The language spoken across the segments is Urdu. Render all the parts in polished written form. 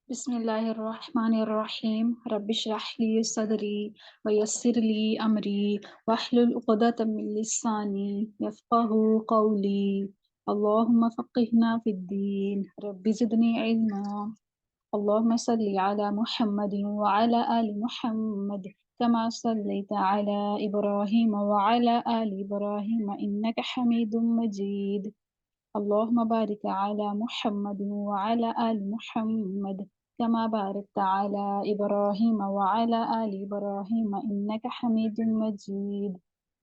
بسم اللہ الرحمن الرحیم رب اشرح لی صدری ویسر لی امری واحلل عقدۃ من لسانی یفقهوا قولی اللہم فقہنا فی الدین رب زدنی علما اللہم صلی علی محمد وعلی آل محمد كما صلیت علی ابراہیم وعلی آل ابراہیم انک حمید مجید اللہم بارک علی محمد وعلی آل محمد كما باركت على إبراهيم وعلى آل إبراهيم إنك حميد مجيد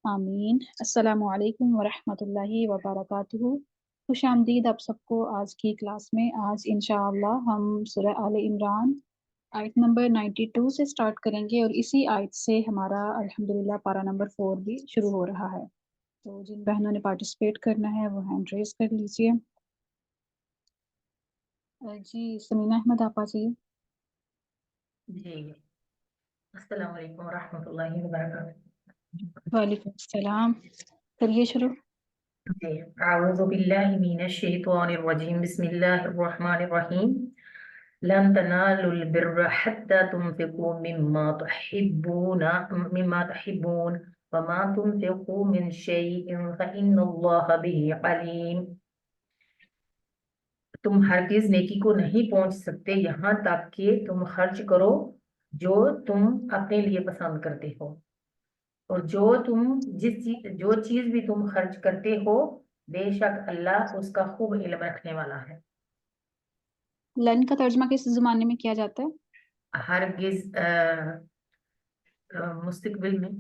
آمین۔ السلام علیکم ورحمۃ اللہ وبرکاتہ۔ خوش آمدید آپ سب کو آج کی کلاس میں۔ آج انشاءاللہ ہم سورہ آل عمران آیت نمبر 92 سے سٹارٹ کریں گے، اور اسی آیت سے ہمارا الحمدللہ پارہ نمبر 4 بھی شروع ہو رہا ہے۔ تو جن بہنوں نے پارٹیسپیٹ کرنا ہے وہ ہینڈ ریز کر لیجئے۔ جی سمینہ احمد آپا جی۔ جی السلام علیکم ورحمۃ اللہ وبرکاتہ۔ وعلیکم السلام، کریے شروع۔ جی اعوذ باللہ من الشیطان الرجیم، بسم اللہ الرحمن الرحیم۔ لن تنالوا البر حتى تنفقوا مما تحبون وما تنفقوا من شيء فإن الله به عليم۔ تم ہرگز نیکی کو نہیں پہنچ سکتے یہاں تک کہ تم خرچ کرو جو تم اپنے لیے پسند کرتے ہو، اور جو چیز بھی تم خرچ کرتے ہو بے شک اللہ اس کا خوب علم رکھنے والا ہے۔ لن کا ترجمہ کس زمانے میں کیا جاتا ہے؟ ہرگز مستقبل میں۔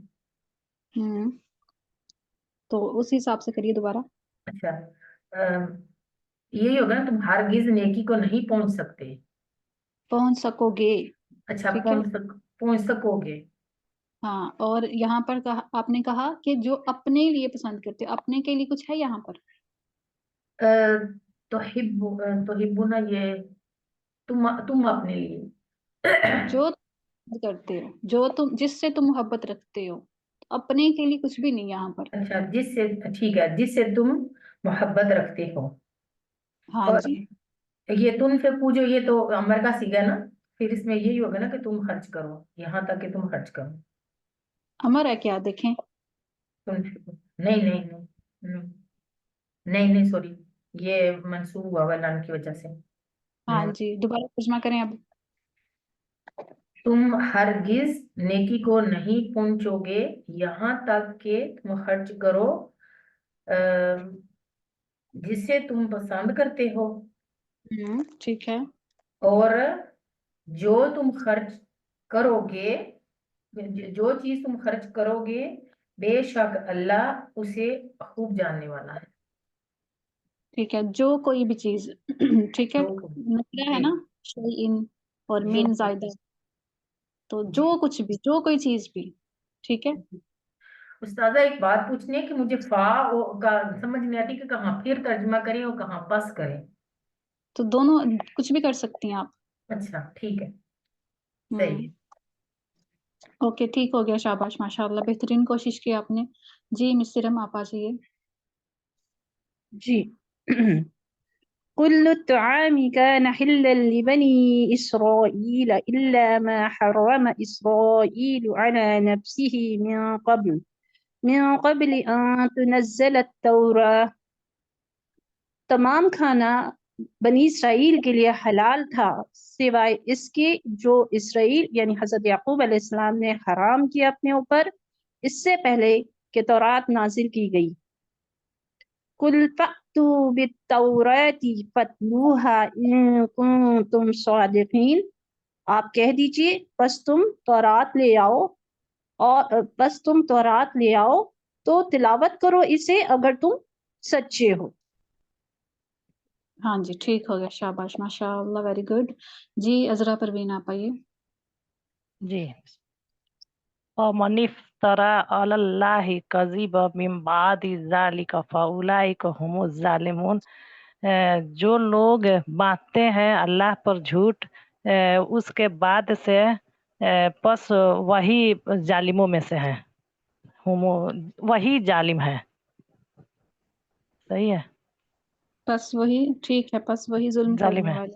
تو اسی حساب سے کریے دوبارہ۔ اچھا یہی ہوگا نا، تم ہرگز نیکی کو نہیں پہنچ سکتے۔ پہنچ سکو گے، اچھا ٹھیک ہے۔ پہنچ سکو گے۔ ہاں، اور یہاں پر آپ نے کہا کہ جو اپنے لیے پسند کرتے، اپنے کے لیے کچھ ہے یہاں پر؟ توحبونا، یہ تم اپنے لیے۔ جو تم کرتے ہو، جو تم جس سے تم محبت رکھتے ہو، اپنے کے لیے کچھ بھی نہیں یہاں پر۔ اچھا جس سے، ٹھیک ہے، جس سے تم محبت رکھتے ہو۔ ہاں اور جی، یہ تم سے پوچھو، یہ تو امر کا صیغہ نا، پھر اس میں یہی ہوگا نا کہ تم خرچ کرو، یہاں تک کہ تم خرچ کرو۔ امر ہے کیا؟ دیکھیں، نہیں نہیں نہیں نہیں نہیں سوری، یہ منسوخ ہوا ہوا لام کی وجہ سے۔ ہاں جی، دوبارہ ترجمہ کریں اب۔ تم ہرگز نیکی کو نہیں پہنچو گے یہاں تک کہ تم خرچ کرو جس سے تم پسند کرتے ہو، ٹھیک ہے۔ اور جو تم خرچ کرو گے، جو چیز تم خرچ کرو گے بے شک اللہ اسے خوب جاننے والا ہے۔ ٹھیک ہے، جو کوئی بھی چیز، ٹھیک ہے، نکرہ ہے جی نا، شیئن اور جو من زائدہ، تو جو جی کچھ بھی، جو کوئی چیز بھی، ٹھیک ہے۔ استاذہ ایک بات پوچھنی ہے کہ مجھے کا سمجھ نہیں آتی کہ کہاں پھر ترجمہ کریں اور کہاں پس کریں۔ تو دونوں کچھ بھی کر سکتی ہیں آپ۔ اچھا ٹھیک ہے، صحیح ہے۔ اوکے، ٹھیک ہو گیا، شاباش، ماشاء اللہ، بہترین کوشش کی آپ نے۔ جی مس سرم آپ آ جائیے۔ جی كل الطعام كان حلا لبني إسرائيل إلا ما حرم إسرائيل على نفسه من قبل أن تنزل التوراة۔ تمام کھانا بنی اسرائیل کے لیے حلال تھا سوائے اس کے جو اسرائیل یعنی حضرت یعقوب علیہ السلام نے حرام کیا اپنے اوپر اس سے پہلے کہ تورات نازل کی گئی۔ قُلْ فَأْتُوا بِالتَّوْرَاةِ فَاتْلُوهَا إِن كُنتُمْ صَادِقِينَ، آپ کہہ دیجئے بس تم تورات لے آؤ تو تلاوت کرو اسے اگر تم سچے ہو۔ ہاں جی، ٹھیک ہو گیا، شاباش، ماشاء اللہ، ویری گڈ۔ جی عذرا پروین آپ آئیے۔ جی وَمَنِ افْتَرَىٰ عَلَى اللَّهِ كَذِبًا مِن بَعْدِ ذَلِكَ فَأُولَٰئِكَ هُمُ الظَّالِمُونَ، جو لوگ باندھتے ہیں اللہ پر جھوٹ اس کے بعد سے، پس وہی ظالموں میں سے ہیں، وہی ظالم ہے۔ صحیح ہے، پس وہی، ٹھیک ہے، پس وہی ظلم ظالم کرنے ہے۔ والے۔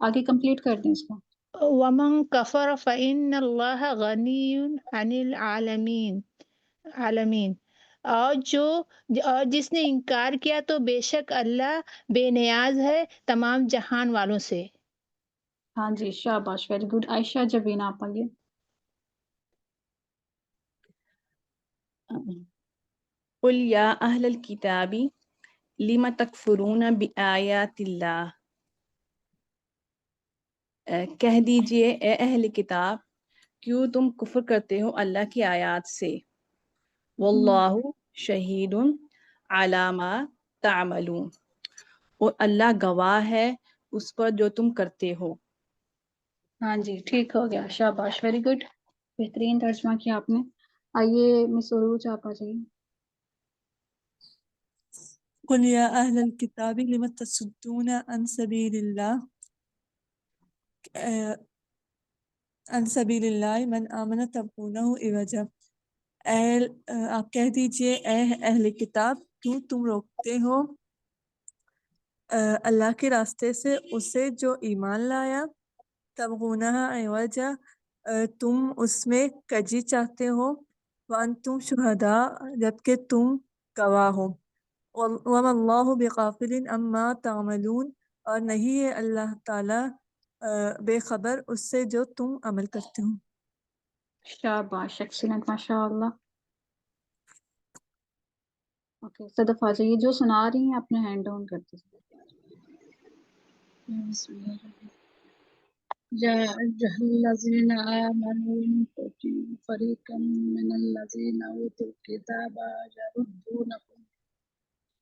آگے کمپلیٹ کر دیں اس کو. ومن کفر فإن اللہ غنی عن العالمین، اور جس نے انکار کیا تو بے شک اللہ بے نیاز ہے تمام جہان والوں سے. ہاں جی شاباش، ویری گڈ. عائشہ جبین آپ آگے. قل یا اہل الکتاب لم تکفرون بآیات اللہ، کہہ دیجئے اے اہل کتاب کیوں تم کفر کرتے ہو اللہ کی آیات سے. واللہ شہید علی ما تعملون، اور اللہ گواہ ہے اس پر جو تم کرتے ہو. ہاں جی ٹھیک ہو گیا، شاباش، ویری گڈ. بہترین ترجمہ کیا آپ نے. آئیے مس عروج آپ آ جائیے. قل يا أهل الكتاب لم تصدون عن سبيل الله عن سبيل الله من آمن تبغونه عوجا. آپ کہہ دیجئے اے اہل کتاب کیوں تم روکتے ہو اللہ کے راستے سے اسے جو ایمان لایا. تبغونها عوجا، تم اس میں کجی چاہتے ہو. وانتم شہداء، جبکہ تم گواہ ہو. وما اللہ بغافل عما تعملون، اور نہیں ہے اللہ تعالیٰ بے خبر اس سے جو تم عمل کرتے ہو. شاباش، ایکسیلنٹ، ماشاء اللہ. اوکے صدف آ جائیے. جو سنا رہی ہیں اپنے ہینڈ ڈاؤن کر دیجیے. بسم الله الرحمن الرحيم. يا أيها الذين آمنوا إن تطيعوا فريقا من الذين أوتوا الكتاب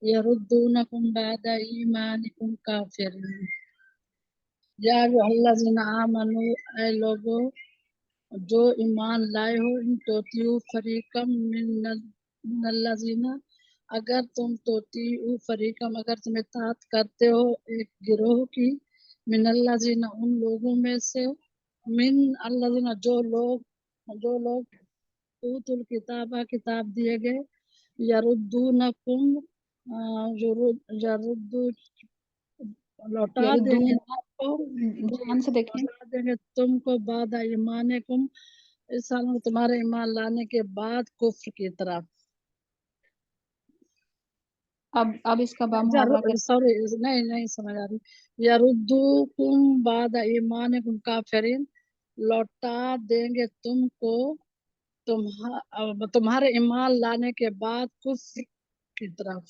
يردونكم بعد إيمانكم كافرين. يا أيها الذين آمنوا، اے لوگو جو ایمان لائے ہو، ان توتیو فریقم من الذین، اگر تم توتیو فریقم، اگر تم اطاعت کرتے ہو ایک گروہ کی، من الذین ان لوگوں میں سے، من الذین جو لوگ اوت الکتاب کتاب دیے گئے، یردونکم لوٹا دیں گے دھیان سے دیکھیں. لوٹا دیں گے تم کو بعد ایمانکم، اس حال میں تمہارے ایمان لانے کے بعد کفر کی طرف. اب اس کا با محاورہ کر. سوری نہیں سمجھ آ رہی. یردوکم بعد ایمانکم کافرین، لوٹا دیں گے تم کو تمہارے ایمان لانے کے بعد کفر کی طرف.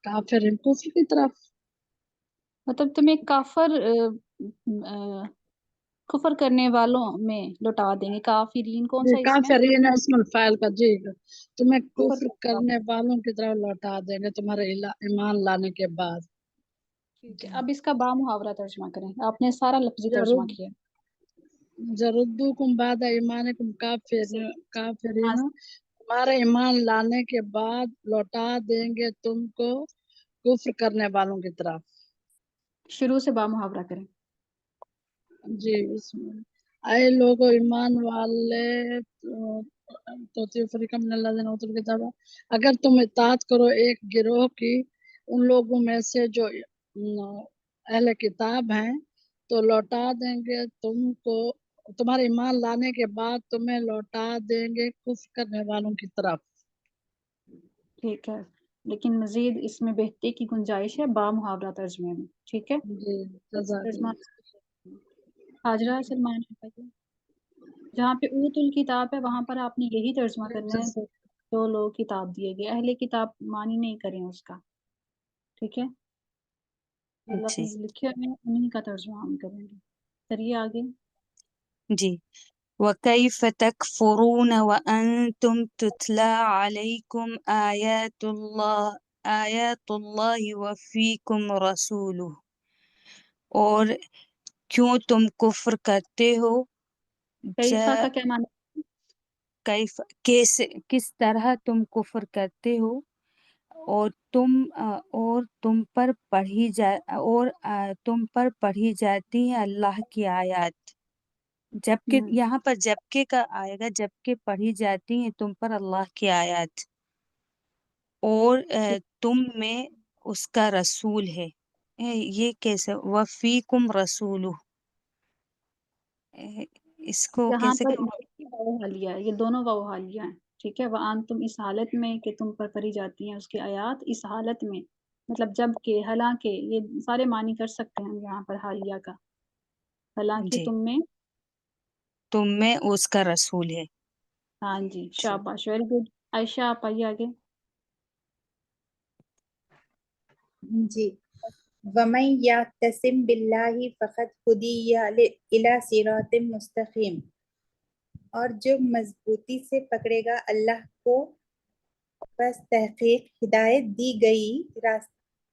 کافرین کفر کی طرف. مطلب تمہیں کفر کرنے والوں میں لوٹا دیں گے. کافرین کون سا اسم ہے؟ کافرین اسم الفاعل کا. جی تمہیں کفر کفر کرنے والوں کی طرف لوٹا دیں گے تمہارے ایمان لانے کے بعد. ٹھیک ہے، اب اس کا با محاورہ ترجمہ کریں. آپ نے سارا لفظی ترجمہ کیا. یردوکم بعد ایمانکم کافرین، ہاں، تمہارے ایمان لانے کے بعد لوٹا دیں گے تم کو کفر کرنے والوں کی طرف. شروع سے با محاورہ کریں. جی بسم اللہ. اے لوگو ایمان والے، توتیو فریقم من الذین اوتوا الکتاب، اگر تم اطاعت کرو ایک گروہ کی ان لوگوں میں سے جو اہل کتاب ہیں، تو لوٹا دیں گے تم کو تمہارے ایمان لانے کے بعد تمہیں لوٹا دیں گے کفر کرنے والوں کی طرف. ٹھیک ہے، لیکن مزید اس میں بہتری کی گنجائش ہے با محاورہ ترجمے میں. ٹھیک ہے، جی جزاک ترجمہ اللہ. حاجرہ سلمان. جہاں پہ اوت الکتاب ہے وہاں پر آپ نے یہی ترجمہ کرنا ہے، جو لوگ کتاب دیے گئے. اہل کتاب معنی نہیں کریں اس کا. ٹھیک ہے، لفظ لکھے ہوئے انہیں کا ترجمہ ہم کریں گے. چلیے آگے. جی. وَكَيْفَ تَكْفُرُونَ وَأَنْتُمْ تُتْلَى عَلَيْكُمْ آيَاتُ اللَّهِ وَفِيكُمْ رَسُولُهُ، اور کیوں تم کفر کرتے ہو کیفا کا کیا معنی؟ کس طرح تم کفر کرتے ہو اور تم پر پڑھی جاتی ہیں اللہ کی آیات. جبکہ یہاں پر جبکہ کا آئے گا، جبکہ پڑھی جاتی ہیں تم پر اللہ کی آیات، اور تم میں اس کا رسول ہے. یہ کیسے وفیکم رسولہ، اس کو یہاں کیسے پر واؤ حالیہ ہے، یہ دونوں واؤ حالیہ ہیں، ٹھیک ہے. وَأَنْتُمْ اس حالت میں کہ تم پر پڑھی جاتی ہیں اس کی آیات، اس حالت میں مطلب جب کہ، حالانکہ، یہ سارے معنی کر سکتے ہیں ہم یہاں پر حالیہ کا. حالانکہ جی تم میں، اس کا رسول ہے. ہاں جی، جی شاباش، ویری گڈ. عائشہ آپ آئیے آگے. جی. وَمَن يَعْتَصِم بِاللَّهِ فَقَدْ هُدِيَ إِلَى صِرَاطٍ مُسْتَقِيمٍ، اور جو مضبوطی سے پکڑے گا اللہ کو، بس تحقیق ہدایت دی گئی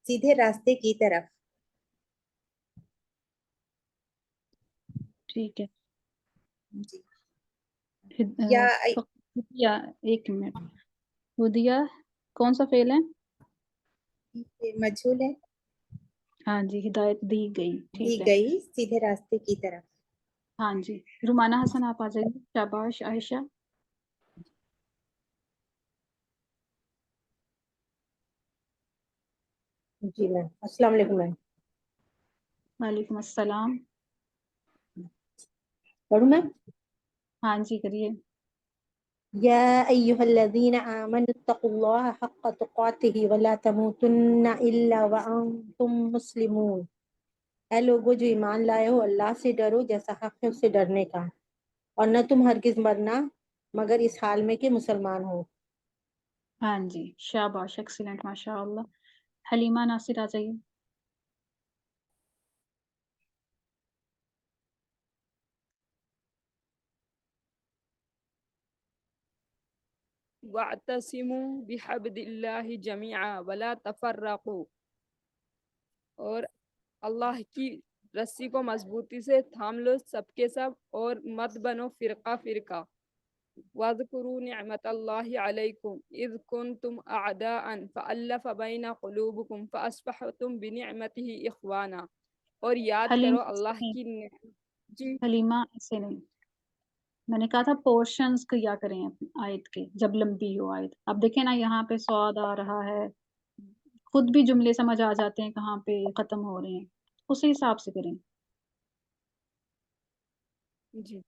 سیدھے راستے کی طرف. ٹھیک ہے. جی. یا ہدیہ، ایک منٹ، ہدیہ کون سا فعل ہے؟ مجھول ہے. ہاں جی، ہدایت دی گئی، دی ٹھیک ہے. گئی سیدھے راستے کی طرف. ہاں جی، رومانہ حسن آپ آ جائیے. شاباش عائشہ. جی میم، السلام علیکم میم. وعلیکم السلام. پڑھوں میم؟ ہاں جی کریے. یا ایہا الذین آمنوا اتقوا اللہ حق تقاتہ ولا تموتن الا وانتم مسلمون. اے لوگو جو ایمان لائے ہو، اللہ سے ڈرو جیسا حق ہے اس سے ڈرنے کا، اور نہ تم ہرگز مرنا مگر اس حال میں کہ مسلمان ہو. ہاں جی، شاباش، ایکسیلنٹ، ماشاء اللہ. حلیمہ ناصر آ جائیے. وَاعْتَصِمُوا بِحَبْلِ اللَّهِ جَمِيعًا وَلَا تَفَرَّقُوا، اور اللہ کی رسی کو مضبوطی سے تھام لو سب کے سب، اور مت بنو فرقہ فرقہ. وَاذْكُرُوا نِعْمَةَ اللَّهِ عَلَيْكُمْ إِذْ كُنْتُمْ أَعْدَاءً فَأَلَّفَ بَيْنَ قُلُوبِكُمْ فَأَصْبَحْتُمْ بِنِعْمَتِهِ إِخْوَانًا. اور یاد کرو اللہ کی جی حلیمہ ایسے نہیں، میں نے کہا تھا پورشنز کیا کریں آیت کے جب لمبی ہو آیت. اب دیکھیں نا یہاں پہ سواد آ رہا ہے، خود بھی جملے سمجھ آ جاتے ہیں کہاں پہ ختم ہو رہے ہیں، اسی حساب سے کریں. جی.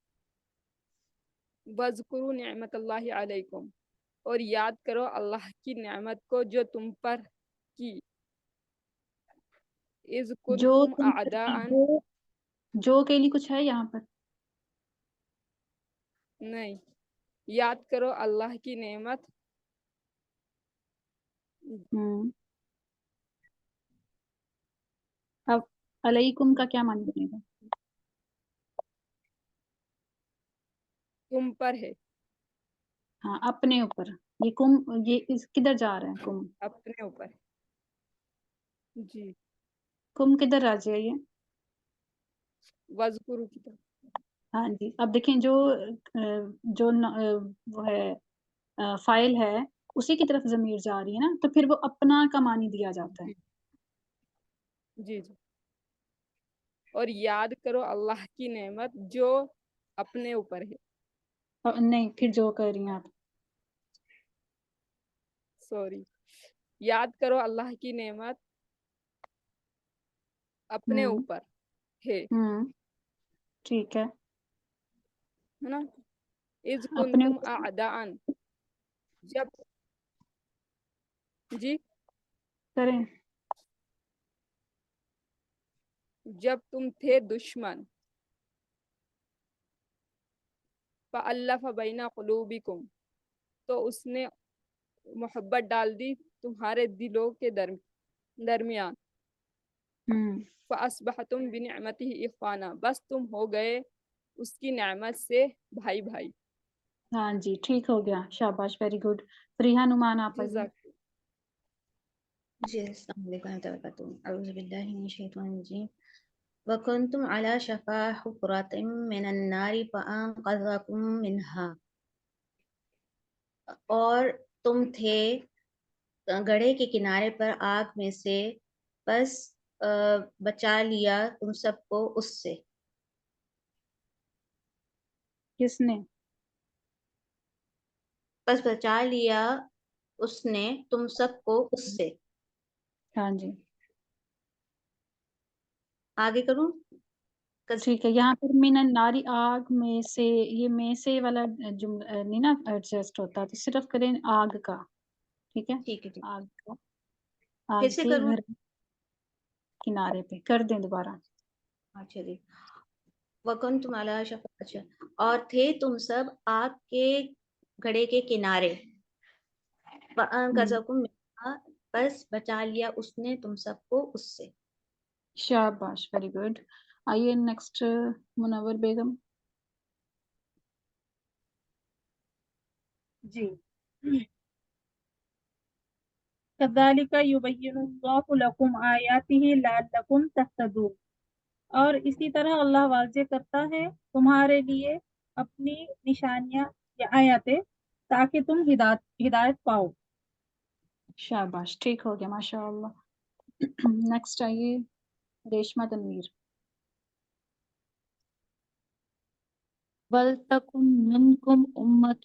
وَاذْكُرُوا نِعْمَةَ اللَّهِ عَلَيْكُمْ، اور یاد کرو اللہ کی نعمت کو جو تم پر کی. اِذْ جو كُنْتُمْ تم پر کی، أَعْدَاءً، جو کے لیے کچھ ہے یہاں پر؟ نہیں، یاد کرو اللہ کی نعمت. اب علیکم کا کیا معنی بنے گا؟ تم پر ہے. ہاں، اپنے اوپر. یہ کم، یہ کدھر جا رہا ہے کم؟ اپنے اوپر. جی. کم کدھر آ جائے؟ وَاذْكُرُوا کی طرف. ہاں جی، اب دیکھیں جو وہ ہے فائل ہے اسی کی طرف ضمیر جا رہی ہے نا، تو پھر وہ اپنا کا معنی دیا جاتا ہے. جی جی. اور یاد کرو اللہ کی نعمت جو اپنے اوپر ہے. نہیں، پھر جو کہہ رہی ہیں آپ. سوری، یاد کرو اللہ کی نعمت اپنے اوپر ہے. ٹھیک ہے نا. اذ اپنے کنتم اوپر. اعداء، جب جی کریں. جب تم تھے دشمن. فَأَلَّفَ بَيْنَ قُلُوبِكُمْ، تو اس نے محبت ڈال دی تمہارے دلوں کے درمیان. فَأَصْبَحْتُمْ بِنِعْمَتِهِ إِخْوَانًا، بس تم ہو گئے اس کی نعمت سے بھائی بھائی. ہاں جی، ٹھیک ہو گیا، شاباش، ویری گڈ. فریحہ نعمان آپ آئیے. جزاک. جی السلام علیکم ورحمۃ اللہ وبرکاتہ. اعوذ باللہ من الشیطان الرجیم. وَكُنْتُمْ عَلَى شَفَا حُفْرَةٍ مِّنَ النَّارِ فَأَنْقَذَكُم مِّنْهَا، اور تم تھے گڑھے کے کنارے پر آگ میں سے، بس بچا لیا تم سب کو اس سے. کس نے؟ بس بچا لیا اس نے تم سب کو اس سے. ہاں جی آگے کروں؟ ٹھیک ہے. یہاں پر من الناری آگ میں سے، یہ میں سے والا جملہ نہیں نا ایڈجسٹ ہوتا، تو صرف کریں آگ کا. ٹھیک ہے، ٹھیک ہے ٹھیک آگ کا، پھر آگ سے کے کروں؟ گھر کنارے پہ کر دیں دوبارہ. اچھا جی. وَكُنْتُمْ عَلَىٰ شَفَا، اچھا، اور تھے تم سب آگ کے گھڑے کے کنارے. فَأَنْقَذَكُم مِّنْهَا، بس بچا لیا اس نے تم سب کو اس سے. شاباش، ویری گڈ. آئیے نیکسٹ منور بیگم. جی. كَذَلِكَ يُبَيِّنُ اللَّهُ لَكُمْ آيَاتِهِ لَعَلَّكُمْ تَهْتَدُونَ، اور اسی طرح اللہ واضح کرتا ہے تمہارے لیے اپنی نشانیاں یا آیاتیں تاکہ تم ہدایت پاؤ. شاباش، ٹھیک ہو گیا ماشاء اللہ. نیکسٹ آئیے ریشما تنویر. وَلْتَكُن مِّنكُمْ أُمَّةٌ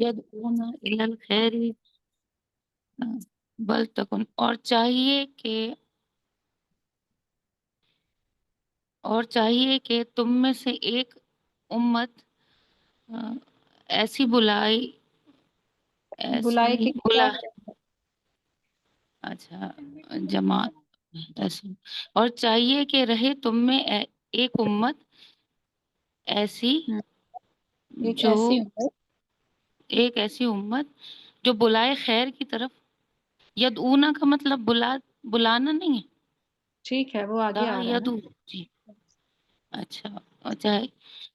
يَدْعُونَ إِلَى الْخَيْرِ، وَلْتَكُن، اور چاہیے کہ تم میں سے ایک امت ایسی بلائے کے اچھا جماعت ایسی، اور چاہیے کہ رہے تم میں ایک امت ایسی جو ایک ایسی امت جو بلائے خیر کی طرف. یدعونا کا مطلب بلانا نہیں ہے. ٹھیک ہے، وہ آگے آ رہا ہے نا. جی اچھا، چاہے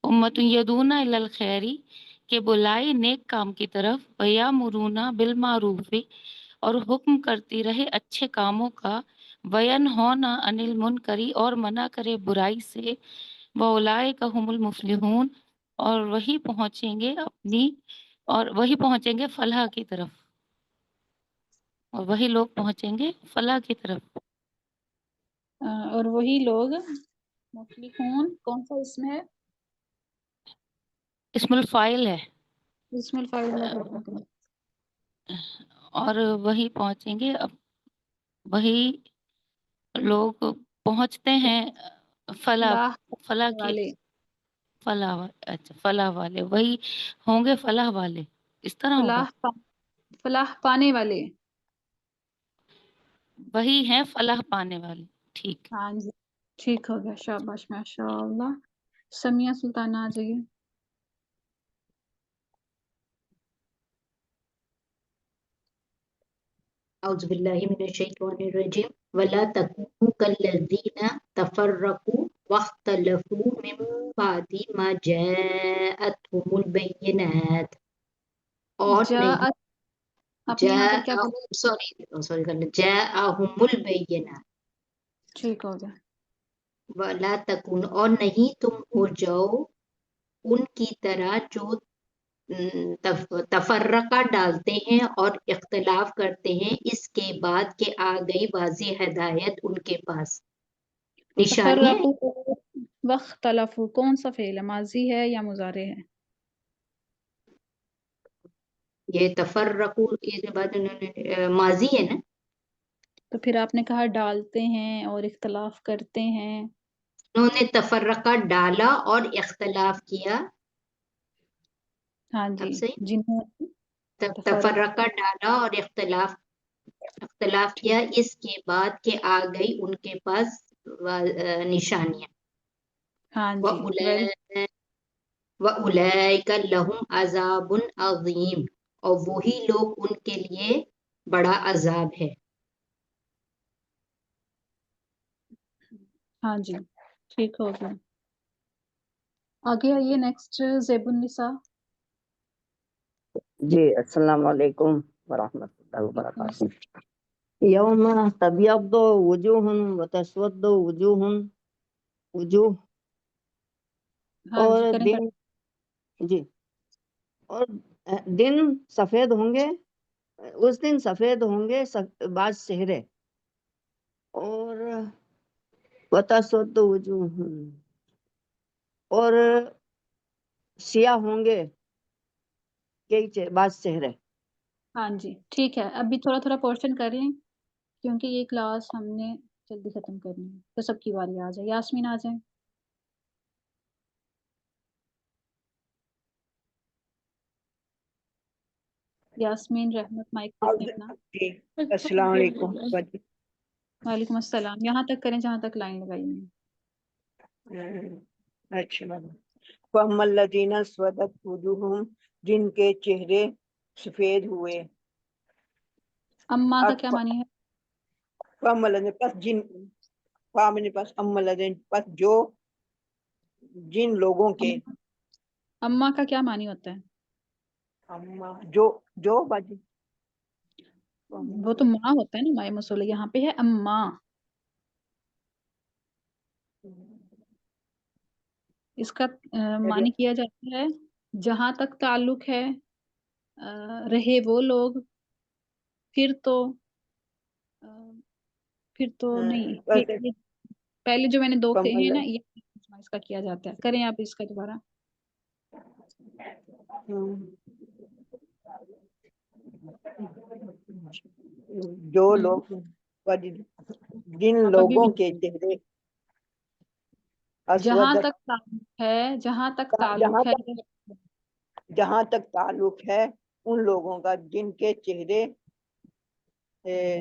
امت یدعونا الی الخیر، کہ بلائے نیک کام کی طرف، ویامرون بالمعروف، اور حکم کرتی رہے اچھے کاموں کا، وینہونا عن المنکر، اور منع کرے برائی سے، واولئک هم المفلحون، اور وہی پہنچیں گے فلاح کی طرف، اور وہی لوگ پہنچیں گے فلاح کی طرف. اور وہی لوگ مفلحون کون سا اس میں ہے؟ اسم الفاعل ہے. اسم الفاعل. اور وہی پہنچیں گے، وہی لوگ پہنچتے ہیں فلاح کی، فلاح والے وہی ہوں گے، فلاح والے اس طرح ہوگا. فلاح پانے والے وہی ہیں فلاح پانے والے. ٹھیک. ہاں جی ٹھیک ہو گیا، شاباش ماشاء اللہ. سمیہ سلطانہ آ جائیے. اعوذ باللہ من الشیطان الرجیم ولا تکونوا کالذین تفرقوا واختلفوا من بعد ما جاءتهم البینات. اور جاءهم البینات. ٹھیک ہو گیا. ولا تکون، اور نہیں تم ہو جاؤ ان کی طرح جو تفرقہ ڈالتے ہیں اور اختلاف کرتے ہیں اس کے بعد کہ آ گئی واضح ہدایت ان کے پاس. نشانیاں واختلفوا کون سا فعل ہے، ماضی ہے یا مضارع ہے؟ یہ تفرقوا اس کے بعد ماضی ہے نا. تو پھر آپ نے کہا ڈالتے ہیں اور اختلاف کرتے ہیں. انہوں نے تفرقہ ڈالا اور اختلاف کیا. ہاں جی، جنہوں تفرقہ ڈالا اور اختلاف کیا اس کے بعد کہ آ گئی ان کے پاس نشانیاں. ہاں جی. وَأُولَئِكَ لَهُمْ عَذَابٌ عَظِيمٌ، اور وہی لوگ ان کے لیے بڑا عذاب ہے. ہاں جی ٹھیک ہو گیا. آگے آئیے نیکسٹ زیب النساء. جی السلام علیکم ورحمۃ اللہ وبرکاتہ. یوم تبیض وجوہ وتسود وجوہ، اور دن جی اور دن سفید ہوں گے، اس دن سفید ہوں گے بعض چہرے، اور وتسود وجوہ، اور سیاہ ہوں گے بعض چہرے. ہاں جی ٹھیک ہے. ابھی تھوڑا تھوڑا پورشن کر لیں کیونکہ یہ کلاس ہم نے جلدی ختم کرنی ہے تو سب کی باری آ جائے. یاسمین آ جائیں. یاسمین رحمت مائک پہ کریں اپنا. جی السلام علیکم. وعلیکم السلام. یہاں تک کریں جہاں تک لائن لگائی ہے. اچھا فَأَمَّا الَّذِينَ اسْوَدَتْ وُجُوهُهُمْ جن کے چہرے سفید ہوئے. اما کا کیا معنی ہے؟ فَأَمَّا الَّذِينَ پس جن فامن پس أَمَّا الَّذِينَ پس جو جن لوگوں کے. اما کا کیا معنی ہوتا ہے؟ اما جو باجی وہ تو ماں ہوتا ہے نا، مائے مسئلہ. یہاں پہ ہے اما. اس کا معنی کیا جاتا ہے جہاں تک تعلق ہے رہے وہ لوگ، پھر تو نہیں. پہلے جو میں نے دو کہے ہیں نا، یہ اس کا کیا جاتا ہے. کریں آپ اس کا دوبارہ. جو لوگ جن لوگوں کے چہرے جہاں تک تعلق ہے، جہاں تک تعلق ہے، جہاں تک تعلق ہے ان لوگوں کا جن کے چہرے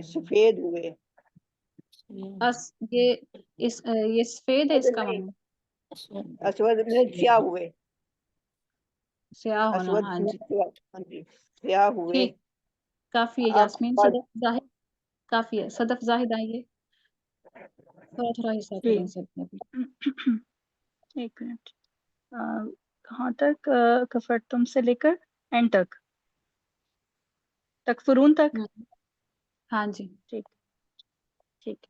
سفید ہوئے. یہ سفید ہے اس کا معنی. اسود میں سیاہ ہوئے. سیاہ ہونا. اسود ہاں جی سیاہ ہوئے. ٹھیک، کافی ہے یاسمین. صدف زاہد کافی ہے. صدف زاہد آئیے، تھوڑا تھوڑا حصہ کریں سب میں. ایک منٹ. کہاں تک؟ کفرتم سے لے کر اینڈ تک، تکفرون تک. ہاں جی ٹھیک ٹھیک.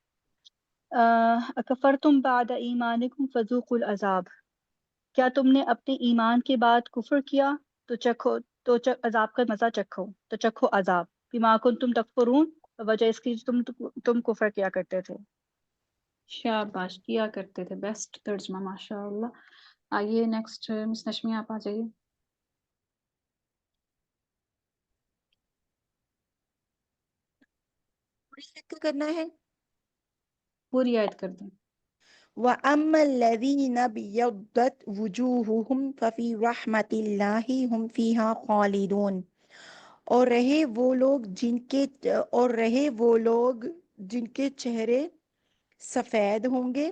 اکفرتم بعد ایمانکم فذوقوا العذاب. کیا تم نے اپنے ایمان کے بعد کفر کیا تو عذاب کا مزہ چکھو عذاب. بما کنتم تکفرون، وجہ اس کی تم کفر کیا کرتے تھے. شاباش، کیا کرتے تھے. بیسٹ ترجمہ ماشاء اللہ. آئیے نیکسٹ مس نشمی آپ آ جائیے. کرنا ہے. پوری آیت کر دیں. وَأَمَّا الَّذِينَ ابْيَضَّتْ وُجُوهُهُمْ فَفِي رَحْمَةِ اللَّهِ هُمْ فِيهَا خَالِدُونَ. اور رہے وہ لوگ جن کے چہرے سفید ہوں گے،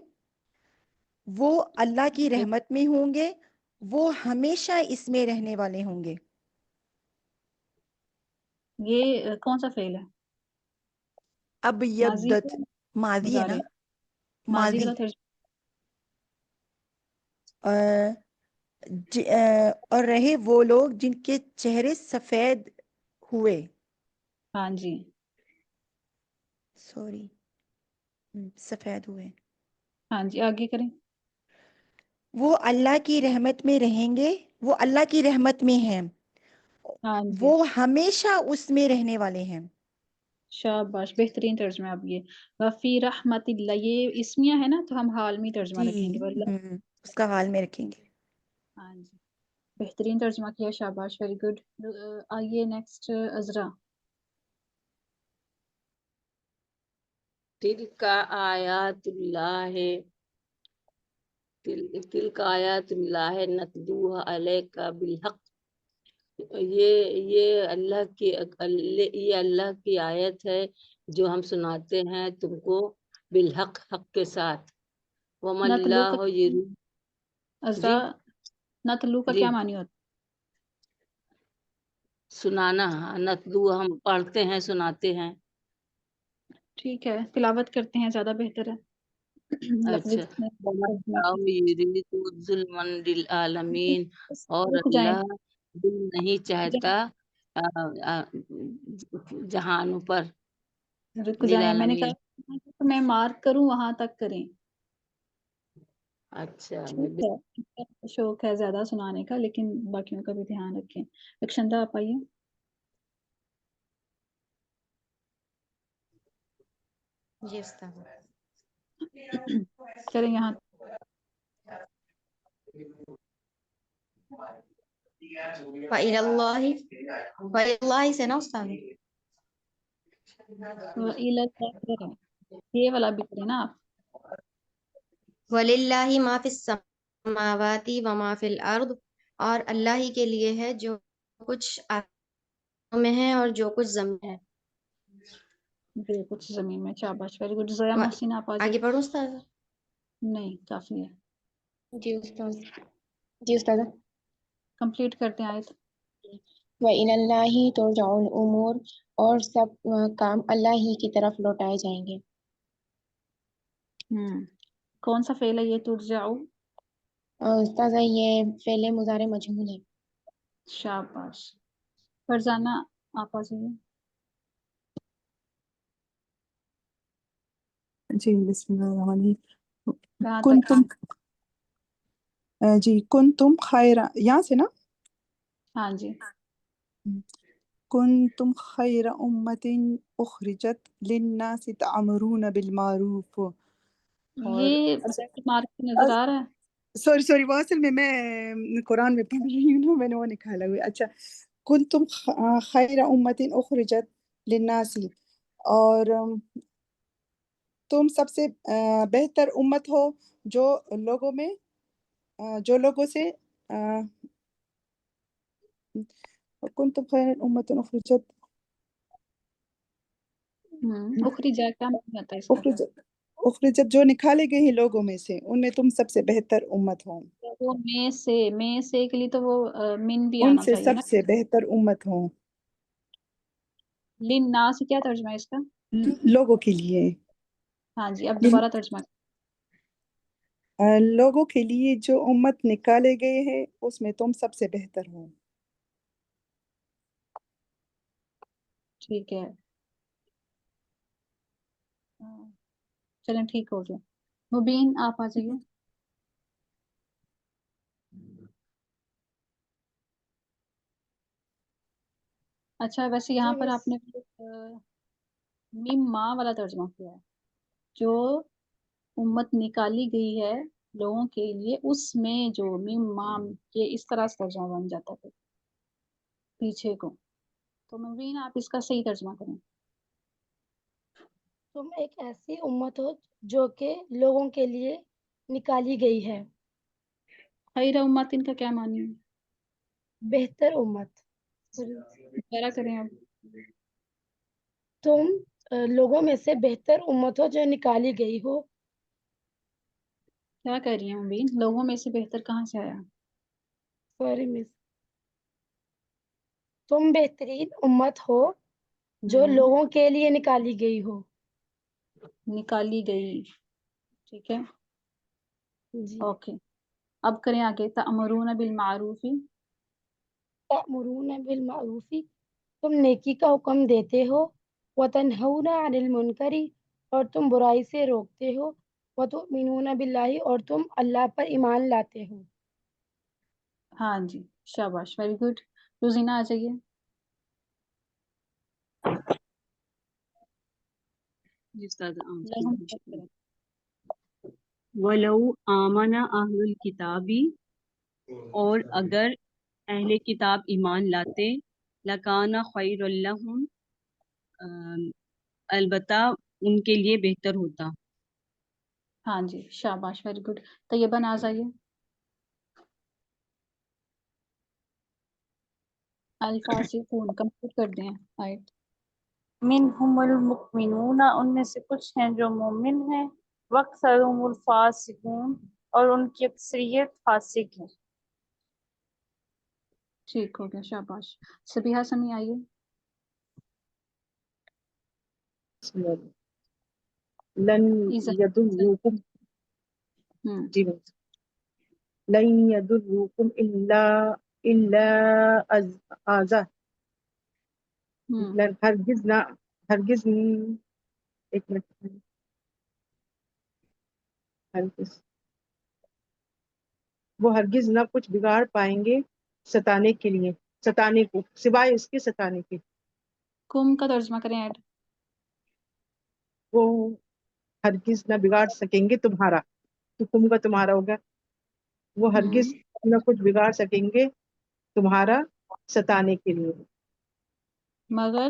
وہ اللہ کی رحمت میں ہوں گے، وہ ہمیشہ اس میں رہنے والے ہوں گے. یہ کون سا فعل ہے؟ ابیضت ماضی ہے نا. ماضی ماضی. کا ترجمہ. اور رہے وہ لوگ جن کے چہرے سفید ہوئے. ہاں جی سوری سفید ہوئے. ہاں جی آگے کریں. وہ اللہ کی رحمت میں رہیں گے، وہ اللہ کی رحمت میں ہیں، ہاں جی وہ ہمیشہ اس میں رہنے والے ہیں. شاباش، بہترین ترجمہ. اب یہ وفی رحمت اللہ، یہ اسمیہ ہے نا تو ہم حال میں ترجمہ جی رکھیں گے. اس کا حال میں رکھیں گے. ہاں جی بہترین ترجمہ کیا. شاباش، ویری گڈ. آئیے نیکسٹ عذرا. تلک آیات اللہ تلک آیات اللہ نتلوها علیک بالحق. یہ اللہ کی آیت ہے جو ہم سناتے ہیں تم کو بالحق، حق کے ساتھ. وَمَا نتلو کا اللَّهُ يُرِيدُ. عذرا، جی نتلو کا جی کیا معنی ہوتا سنانا. نتلو ہم پڑھتے ہیں، سناتے ہیں. ہے؟ ٹھیک ہے، تلاوت کرتے ہیں، زیادہ بہتر ہے. لفظی اچھا. وَمَا اللَّهُ يُرِيدُ ظُلْمًا لِلْعَالَمِينَ. اور رک جائیں اللہ ظلم نہیں چاہتا جہانوں پر. رک جائیں، میں نے للعالمین. کہا کہ میں مارک کروں وہاں تک کریں. اچھا ٹھیک ہے، شوق ہے زیادہ سنانے کا، لیکن باقیوں کا بھی دھیان رکھیں. رکشندہ آپ آئیے. جی استاد. چلیں یہاں. وَإِلَى اللَّهِ سے نا استاد. وَإِلَى الْآخِرَةِ یہ والا بھی کریں نا آپ. وَلِلَّهِ مَا فِي السَّمَاوَاتِ وَمَا فِي الْأَرْضِ اور اللہ ہی کے لیے ہے جو کچھ آسمانوں میں ہے اور جو کچھ زمین میں ہے. جو کچھ زمین میں. شاباش ویری گڈ. زیا محسن آپ آ آگے جائیں. پڑھوں استاد؟ نہیں کافی ہے. جی استاد. جی استاد. کمپلیٹ کرتے ہیں آیت. وَإِلَى اللَّهِ تُرْجَعُ الْأُمُورُ اور سب کام اللہ ہی کی طرف لوٹائے جائیں گے. کون سا فعل ہے یہ ترجعو؟ استاذہ یہ فعل مضارع مجہول ہے. شاباش. فرزانہ آپ آ جائیے. جی بسم اللہ الرحمن الرحیم. کہاں کن تک؟ تم جی کن تم خیر یہاں سے نا. ہاں جی. کن تم خیر امت اخرجت للناس تعمرون بالمعروف. یہ مارک نظر آ رہا ہے. سوری وہ اصل میں قرآن میں پڑھ رہی ہوں نا, میں نے وہ نکالا ہوا. اچھا کن تم خیر امت اخرجت للناس اور تم سب سے بہتر امت ہو جو لوگوں میں جو لوگوں سے کن تم خیر امت اخرجت اخرجا کیا معنی ہوتا ہے اس کا؟ اخرجت جو نکالے گئے ہیں لوگوں میں سے ان میں تم سب سے بہتر امت ہو. وہ میں سے کے لیے تو وہ من بھی ان آنا سے چاہیے نا. سب سے بہتر امت ہو. للناس کیا ترجمہ ہے اس کا؟ لوگوں کے لیے. ہاں جی اب دوبارہ ترجمہ. لوگوں کے لیے جو امت نکالے گئے ہیں اس میں تم سب سے بہتر ہو. ٹھیک ہے. چلیں ٹھیک ہو گیا. مبین آپ آ جائیے. اچھا ویسے یہاں پر آپ نے میم ماں والا ترجمہ کیا ہے. جو امت نکالی گئی ہے لوگوں کے لیے اس میں جو میم ماں یہ اس طرح سے ترجمہ بن جاتا ہے پیچھے کو. تو مبین آپ اس کا صحیح ترجمہ کریں. تم ایک ایسی امت ہو جو کہ لوگوں کے لیے نکالی گئی ہے. خیر امت ان کا کیا معنی ہے؟ بہتر امت. دوبارہ کریں اب. تم لوگوں میں سے بہتر امت ہو جو نکالی گئی ہو. کیا کہہ رہی ہیں مبین؟ لوگوں میں سے بہتر کہاں سے آیا؟ سوری مس. تم بہترین امت ہو جو لوگوں کے لیے نکالی گئی ہو. نکالی گئی. ٹھیک ہے. جی. اوکے اب کریں آگے. تأمرون بالمعروف. تأمرون بالمعروف تم نیکی کا حکم دیتے ہو. وتنہون عن المنکر اور تم برائی سے روکتے ہو. وتؤمنون باللہ اور تم اللہ پر ایمان لاتے ہو. ہاں جی شاباش ویری گڈ. روزینہ آ جائیے. جی استاد. لہم تذکرہ. وَلَوْ آمَنَ أَهْلُ الْكِتَابِ اور اگر اہل کتاب ایمان لاتے لَكَانَ خَيْرًا لَهُمْ البتہ ان کے لیے بہتر ہوتا. ہاں جی شاباش ویری گڈ. طیبہ آ جائیے. الفاسقون کمپلیٹ کر دیں آیت. منہم المؤمنون ان میں سے کچھ ہیں جو مومن ہیں. وَأَكْثَرُهُمُ الْفَاسِقُونَ اور ان کی اکثریت فاسق ہے. ٹھیک ہو گیا شاباش. سبیحہ سمی آئیے. لن ایزا. يضروكم جی لن يضروكم الا اذى ہرگز ایک منٹ وہ ہرگز نہ کچھ بگاڑ پائیں گے ستانے کو سوائے اس کے ستانے کے. کم کا ترجمہ کریں ایڈ. وہ ہرگز نہ بگاڑ سکیں گے تمہارا. تو کم کا تمہارا ہوگا. وہ ہرگز نہ کچھ بگاڑ سکیں گے تمہارا ستانے کے لیے. مگر